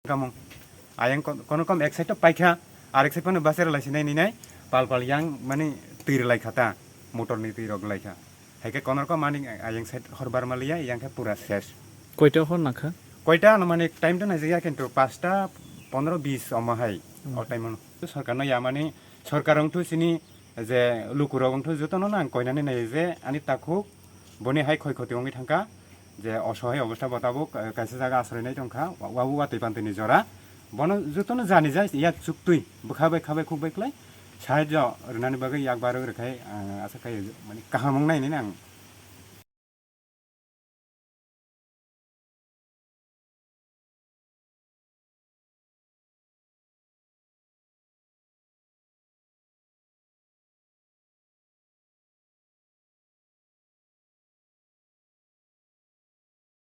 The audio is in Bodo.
Kamong ayang kono kom ek side to paikha ar ek side pano basera laisina ninai pal yang mani tir laikhata motor ni tir laikha haike kono kom mani ayang side horbar malia yang ke pura ses কয়টা হর নাখা কয়টা মানে টাইম তো নাই যে কিন্তু 5টা 15 20 অমাহাই অ টাইম সরকার না ইয়া মানে সরকারং তো সিনি যে লুকুরং তো যতন না কয়নানি নাই যে আনি তাকু বনি হাই ক্ষয়ক্ষতি অঙ্গি থাকা যে অসহায় অবস্থা বতাবো কাছে জায়গা আশ্রয় নাই টংখা ওয়াবু বাতै পান্তিনি জরা বন যতন জানি যায় ইয়া চুকতুই বখাবাই খাবাই খুববাই ক্লাই সাহায্য রনানি বাগै ইয়াক বারো রেখাই আশা খাই মানে কাহামং নাই নি আं